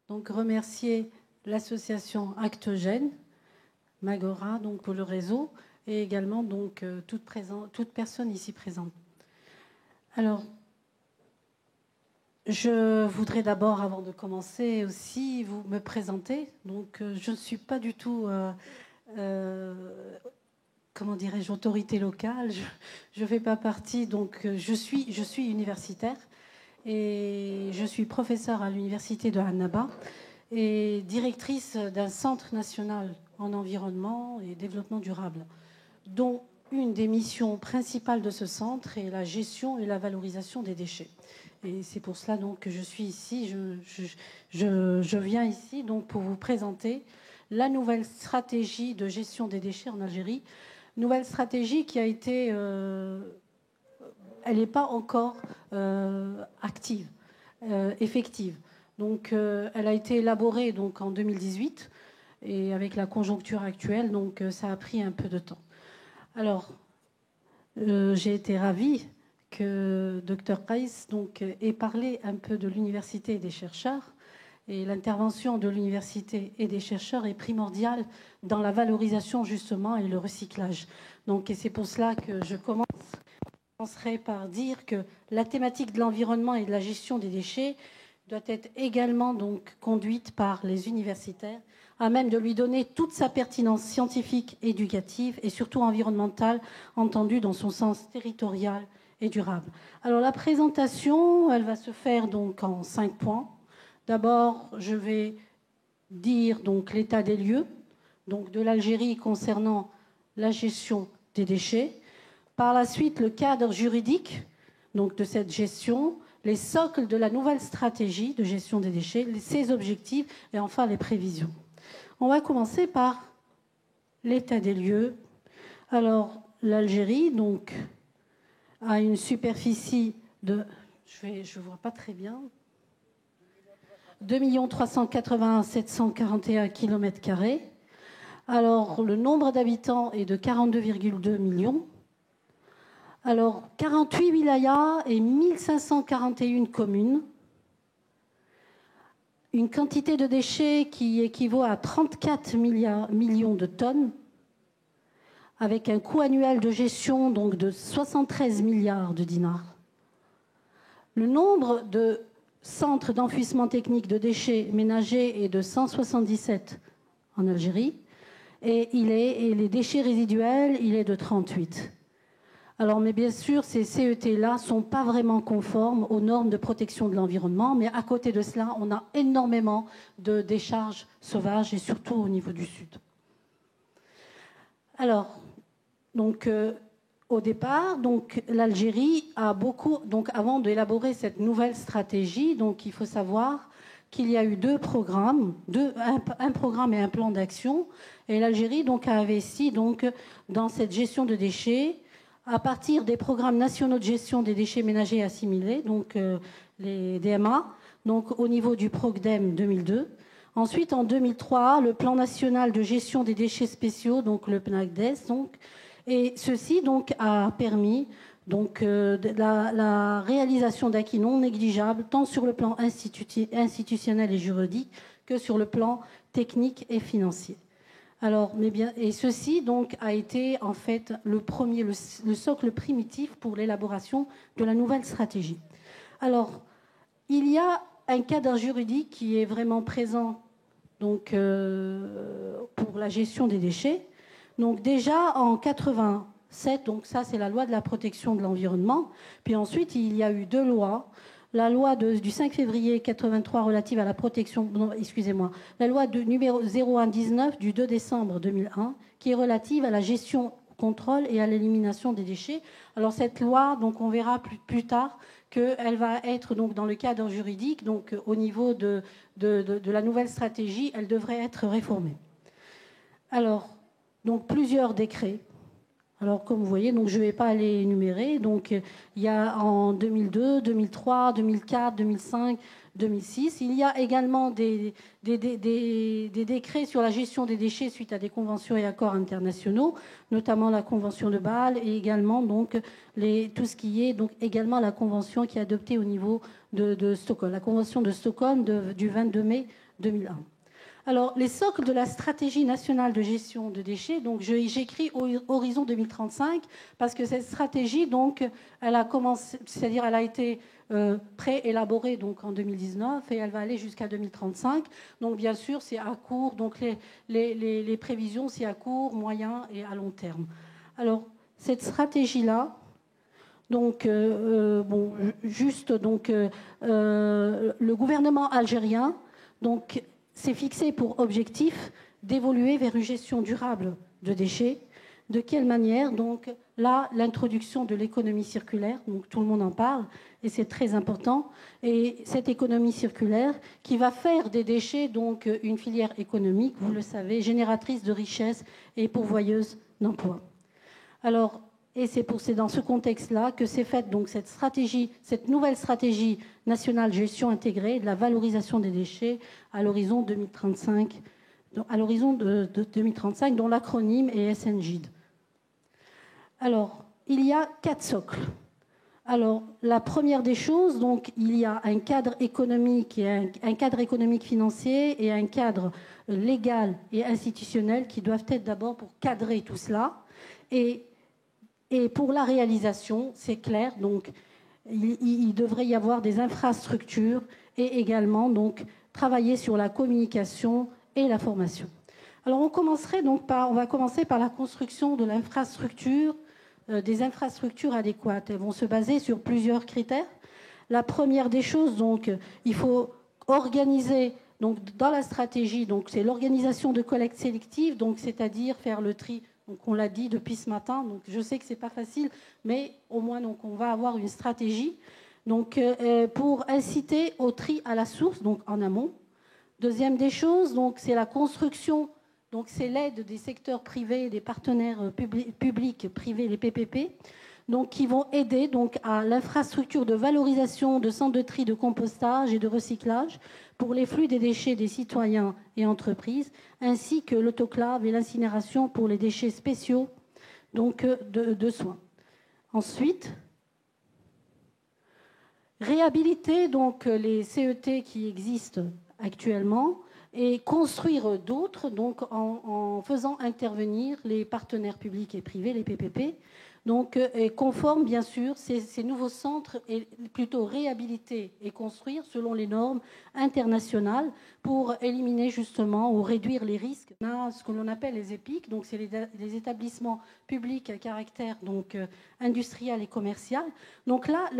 donc remercier l'association Actogène, Magora, donc pour le réseau, et également donc toute personne ici présente. Alors, je voudrais d'abord, avant de commencer aussi, vous me présenter. Donc, je ne suis pas du tout, comment dirais-je, autorité locale. Je ne fais pas partie. Donc, je suis universitaire et je suis professeure à l'université de Annaba et directrice d'un centre national en environnement et développement durable, dont une des missions principales de ce centre est la gestion et la valorisation des déchets. Et c'est pour cela donc que je suis ici. Je viens ici donc pour vous présenter la nouvelle stratégie de gestion des déchets en Algérie. Nouvelle stratégie qui a été... elle n'est pas encore active, effective. Donc, elle a été élaborée donc, en 2018 et avec la conjoncture actuelle, donc ça a pris un peu de temps. Alors, j'ai été ravie que Dr Kais donc, ait parlé un peu de l'université et des chercheurs. Et l'intervention de l'université et des chercheurs est primordiale dans la valorisation justement et le recyclage. Donc, et c'est pour cela que je commencerai par dire que la thématique de l'environnement et de la gestion des déchets doit être également donc conduite par les universitaires, à même de lui donner toute sa pertinence scientifique, éducative et surtout environnementale, entendue dans son sens territorial et durable. Alors la présentation, elle va se faire donc en 5 points. D'abord, je vais dire donc l'état des lieux donc de l'Algérie concernant la gestion des déchets. Par la suite, le cadre juridique donc de cette gestion, les socles de la nouvelle stratégie de gestion des déchets, ses objectifs et enfin les prévisions. On va commencer par l'état des lieux. Alors, l'Algérie donc a une superficie de, je ne vois pas très bien, 2 381 741 km². Alors, le nombre d'habitants est de 42,2 millions. Alors, 48 wilayas et 1541 communes. Une quantité de déchets qui équivaut à 34 millions de tonnes, avec un coût annuel de gestion donc de 73 milliards de dinars. Le nombre de centres d'enfouissement technique de déchets ménagers est de 177 en Algérie, et les déchets résiduels, il est de 38. Alors, mais bien sûr, ces CET-là ne sont pas vraiment conformes aux normes de protection de l'environnement, mais à côté de cela, on a énormément de décharges sauvages, et surtout au niveau du sud. Alors, donc, au départ, donc, l'Algérie a beaucoup... Donc, avant d'élaborer cette nouvelle stratégie, donc, il faut savoir qu'il y a eu deux programmes, un programme et un plan d'action, et l'Algérie donc, a investi donc, dans cette gestion de déchets à partir des programmes nationaux de gestion des déchets ménagers assimilés, donc les DMA, donc au niveau du PROGDEM 2002. Ensuite, en 2003, le plan national de gestion des déchets spéciaux, donc le PNACDES. Donc, et ceci donc, a permis donc, la réalisation d'acquis non négligeables, tant sur le plan institutionnel et juridique que sur le plan technique et financier. Alors, mais bien, et ceci donc a été en fait le socle primitif pour l'élaboration de la nouvelle stratégie. Alors, il y a un cadre juridique qui est vraiment présent donc, pour la gestion des déchets. Donc déjà en 87, donc ça c'est la loi de la protection de l'environnement. Puis ensuite il y a eu deux lois. La loi du 5 février 83 relative à la protection, non, excusez-moi, la loi numéro 0119 du 2 décembre 2001 qui est relative à la gestion, contrôle et à l'élimination des déchets. Alors cette loi, donc on verra plus tard qu'elle va être donc dans le cadre juridique, donc au niveau de la nouvelle stratégie, elle devrait être réformée. Alors, donc plusieurs décrets. Alors, comme vous voyez, donc je ne vais pas les énumérer. Donc, il y a en 2002, 2003, 2004, 2005, 2006. Il y a également des décrets sur la gestion des déchets suite à des conventions et accords internationaux, notamment la Convention de Bâle et également donc, tout ce qui est donc, également la Convention qui est adoptée au niveau de Stockholm, la Convention de Stockholm du 22 mai 2001. Alors, les socles de la stratégie nationale de gestion de déchets, donc j'écris Horizon 2035 parce que cette stratégie, donc, elle a commencé, c'est-à-dire elle a été préélaborée donc en 2019 et elle va aller jusqu'à 2035. Donc, bien sûr, c'est à court, donc les prévisions, c'est à court, moyen et à long terme. Alors, cette stratégie-là, donc, bon, juste, donc, le gouvernement algérien, donc, s'est fixé pour objectif d'évoluer vers une gestion durable de déchets. De quelle manière? Donc là, l'introduction de l'économie circulaire, donc tout le monde en parle, et c'est très important. Et cette économie circulaire qui va faire des déchets donc une filière économique, vous le savez, génératrice de richesses et pourvoyeuse d'emplois. Alors, et c'est dans ce contexte-là que s'est faite donc cette nouvelle stratégie nationale de gestion intégrée de la valorisation des déchets à l'horizon 2035, de 2035, dont l'acronyme est SNGID. Alors, il y a 4 socles. Alors, la première des choses, donc, il y a un cadre économique un cadre économique financier et un cadre légal et institutionnel qui doivent être d'abord pour cadrer tout cela. Et pour la réalisation, c'est clair, donc il devrait y avoir des infrastructures et également donc travailler sur la communication et la formation. Alors on va commencer par la construction de l'infrastructure, des infrastructures adéquates. Elles vont se baser sur plusieurs critères. La première des choses, donc, il faut organiser. Donc dans la stratégie, donc c'est l'organisation de collecte sélective, donc c'est-à-dire faire le tri. Donc on l'a dit depuis ce matin, donc je sais que c'est pas facile, mais au moins donc on va avoir une stratégie. Donc pour inciter au tri à la source, donc en amont. Deuxième des choses, donc c'est la construction, donc c'est l'aide des secteurs privés, des partenaires publics, privés, les PPP, donc qui vont aider donc à l'infrastructure de valorisation de centres de tri, de compostage et de recyclage pour les flux des déchets des citoyens et entreprises, ainsi que l'autoclave et l'incinération pour les déchets spéciaux donc de soins. Ensuite, réhabiliter donc les CET qui existent actuellement et construire d'autres donc en faisant intervenir les partenaires publics et privés, les PPP, donc et conforme bien sûr ces nouveaux centres et plutôt réhabiliter et construire selon les normes internationales pour éliminer justement ou réduire les risques. On a ce que l'on appelle les EPIC, donc c'est les établissements publics à caractère donc industriel et commercial. Donc là,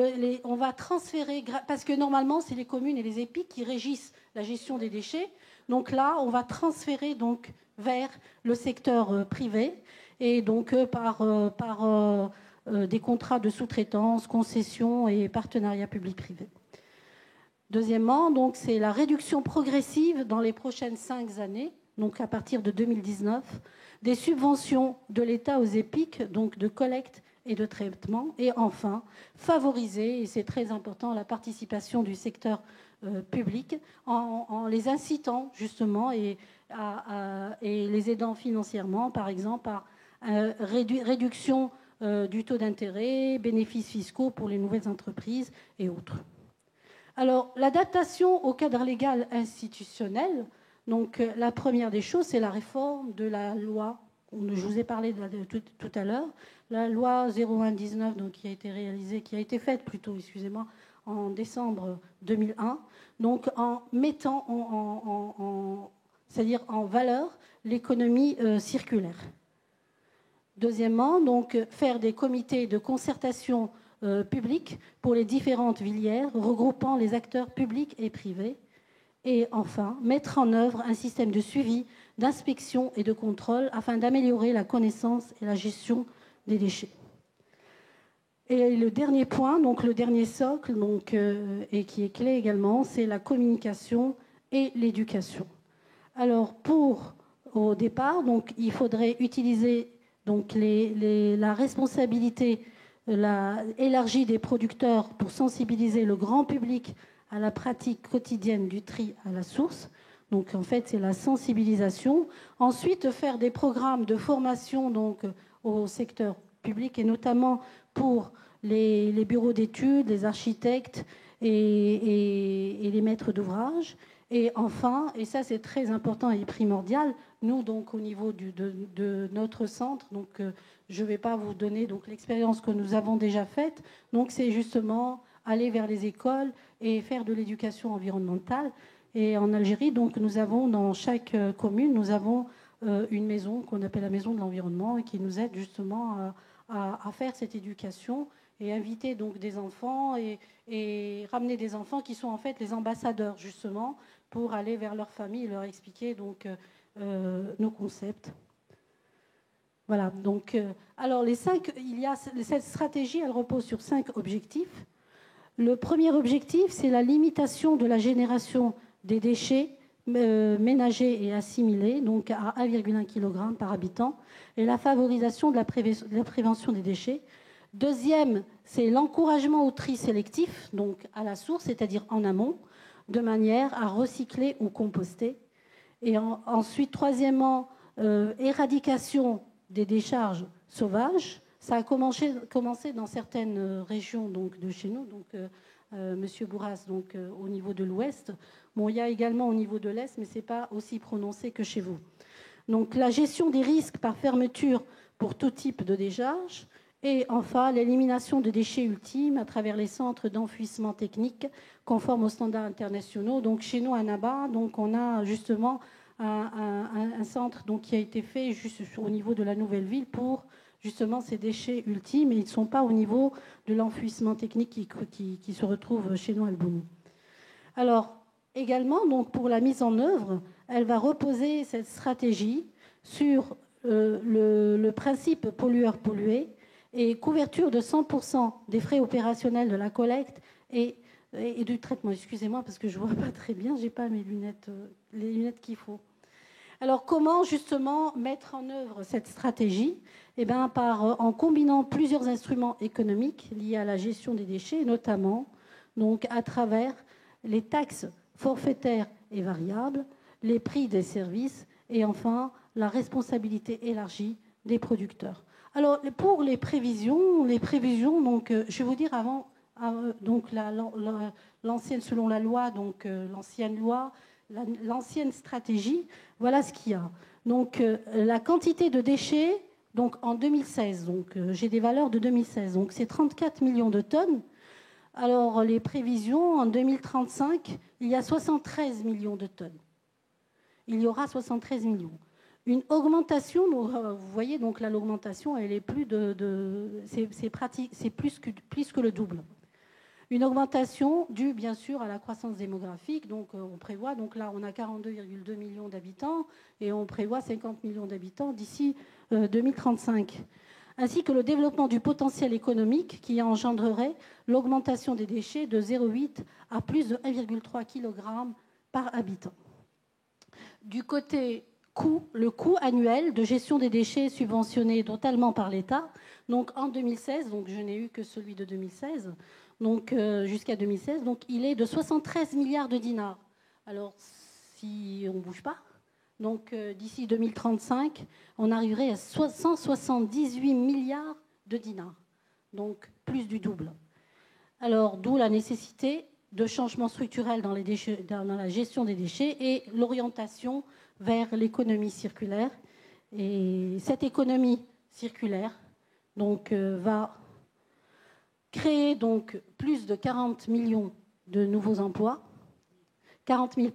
on va transférer, parce que normalement c'est les communes et les EPIC qui régissent la gestion des déchets. Donc là, on va transférer donc vers le secteur privé et donc par des contrats de sous-traitance, concessions et partenariats public-privé. Deuxièmement, donc, c'est la réduction progressive dans les prochaines 5 années, donc à partir de 2019, des subventions de l'État aux EPIC, donc de collecte et de traitement. Et enfin, favoriser, et c'est très important, la participation du secteur public en les incitant justement et les aidant financièrement, par exemple par réduction du taux d'intérêt, bénéfices fiscaux pour les nouvelles entreprises et autres. Alors, l'adaptation au cadre légal institutionnel, donc la première des choses, c'est la réforme de la loi, je vous ai parlé tout à l'heure, la loi 0119 donc, qui a été faite en décembre 2001, donc en mettant c'est-à-dire en valeur l'économie circulaire. Deuxièmement, donc faire des comités de concertation publics pour les différentes filières, regroupant les acteurs publics et privés. Et enfin, mettre en œuvre un système de suivi, d'inspection et de contrôle afin d'améliorer la connaissance et la gestion des déchets. Et le dernier point, donc le dernier socle, donc, et qui est clé également, c'est la communication et l'éducation. Alors, au départ, donc, il faudrait utiliser donc, la responsabilité élargie des producteurs pour sensibiliser le grand public à la pratique quotidienne du tri à la source. Donc, en fait, c'est la sensibilisation. Ensuite, faire des programmes de formation donc, au secteur public et notamment pour les bureaux d'études, les architectes et les maîtres d'ouvrage. Et enfin, et ça c'est très important et primordial, nous donc au niveau de notre centre, donc je ne vais pas vous donner donc l'expérience que nous avons déjà faite, donc c'est justement aller vers les écoles et faire de l'éducation environnementale. Et en Algérie, donc nous avons dans chaque commune, nous avons une maison qu'on appelle la maison de l'environnement et qui nous aide justement à faire cette éducation et inviter donc des enfants et ramener des enfants qui sont en fait les ambassadeurs justement pour aller vers leur famille et leur expliquer donc nos concepts. Voilà. Donc, alors cette stratégie, elle repose sur 5 objectifs. Le premier objectif, c'est la limitation de la génération des déchets ménagers et assimilés, donc à 1,1 kg par habitant, et la favorisation de la prévention des déchets. Deuxième, c'est l'encouragement au tri sélectif, donc à la source, c'est-à-dire en amont, de manière à recycler ou composter. Et ensuite, troisièmement, éradication des décharges sauvages. Ça a commencé dans certaines régions donc, de chez nous, donc Monsieur Bourras, donc au niveau de l'Ouest. Bon, il y a également au niveau de l'Est, mais ce n'est pas aussi prononcé que chez vous. Donc la gestion des risques par fermeture pour tout type de décharge. Et enfin, l'élimination de déchets ultimes à travers les centres d'enfouissement technique conformes aux standards internationaux. Donc chez nous, à Naba, donc on a justement un centre donc, qui a été fait juste au niveau de la nouvelle ville pour justement ces déchets ultimes, et ils ne sont pas au niveau de l'enfouissement technique qui se retrouve chez nous à Albouni. Alors, également, donc, pour la mise en œuvre, elle va reposer cette stratégie sur le principe pollueur-pollué et couverture de 100% des frais opérationnels de la collecte et du traitement. Excusez-moi parce que je ne vois pas très bien, je n'ai pas mes lunettes, les lunettes qu'il faut. Alors, comment justement mettre en œuvre cette stratégie ? Eh bien, en combinant plusieurs instruments économiques liés à la gestion des déchets, notamment donc, à travers les taxes forfaitaires et variables, les prix des services et enfin la responsabilité élargie des producteurs. Alors, pour les prévisions, donc, je vais vous dire avant, donc l'ancienne, selon la loi, donc l'ancienne loi, l'ancienne stratégie, voilà ce qu'il y a. Donc, la quantité de déchets, donc en 2016, donc j'ai des valeurs de 2016, donc c'est 34 millions de tonnes. Alors, les prévisions, en 2035, il y a 73 millions de tonnes. Il y aura 73 millions. Une augmentation, vous voyez, donc là, l'augmentation, elle est plus c'est plus que le double. Une augmentation due, bien sûr, à la croissance démographique. Donc, on prévoit, donc là, on a 42,2 millions d'habitants et on prévoit 50 millions d'habitants d'ici 2035. Ainsi que le développement du potentiel économique qui engendrerait l'augmentation des déchets de 0,8 à plus de 1,3 kg par habitant. Du côté coût, le coût annuel de gestion des déchets subventionné totalement par l'État, donc en 2016, donc je n'ai eu que celui de 2016, donc jusqu'à 2016, donc il est de 73 milliards de dinars. Alors, si on ne bouge pas, donc d'ici 2035, on arriverait à 178 milliards de dinars, donc plus du double. Alors, d'où la nécessité de changements structurels dans la gestion des déchets et l'orientation vers l'économie circulaire. Et cette économie circulaire donc, va créer donc, plus de 40 millions de nouveaux emplois, 40 000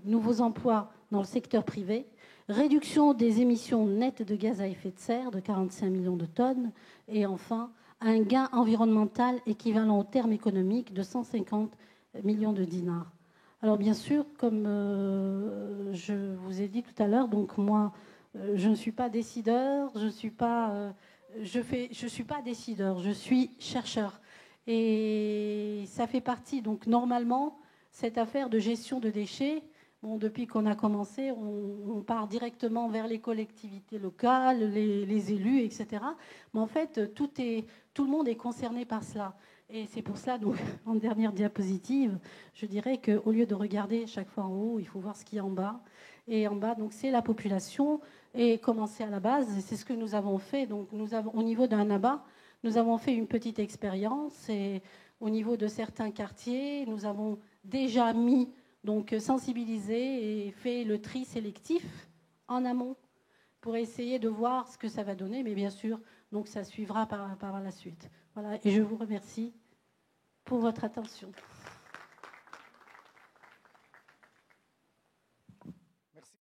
nouveaux emplois dans le secteur privé, réduction des émissions nettes de gaz à effet de serre de 45 millions de tonnes et enfin un gain environnemental équivalent au terme économique de 150 millions de dinars. Alors bien sûr, comme je vous ai dit tout à l'heure, donc moi, je ne suis pas décideur, je suis pas décideur, je suis chercheur. Et ça fait partie, donc normalement, cette affaire de gestion de déchets, bon, depuis qu'on a commencé, on part directement vers les collectivités locales, les élus, etc. Mais en fait, tout le monde est concerné par cela. Et c'est pour cela, donc, en dernière diapositive, je dirais qu'au lieu de regarder chaque fois en haut, il faut voir ce qu'il y a en bas. Et en bas, donc, c'est la population et commencer à la base. Et c'est ce que nous avons fait. Donc, au niveau d'un abat, nous avons fait une petite expérience et au niveau de certains quartiers. Nous avons déjà mis, donc sensibilisé et fait le tri sélectif en amont pour essayer de voir ce que ça va donner. Mais bien sûr, donc ça suivra par la suite. Voilà, et je vous remercie pour votre attention.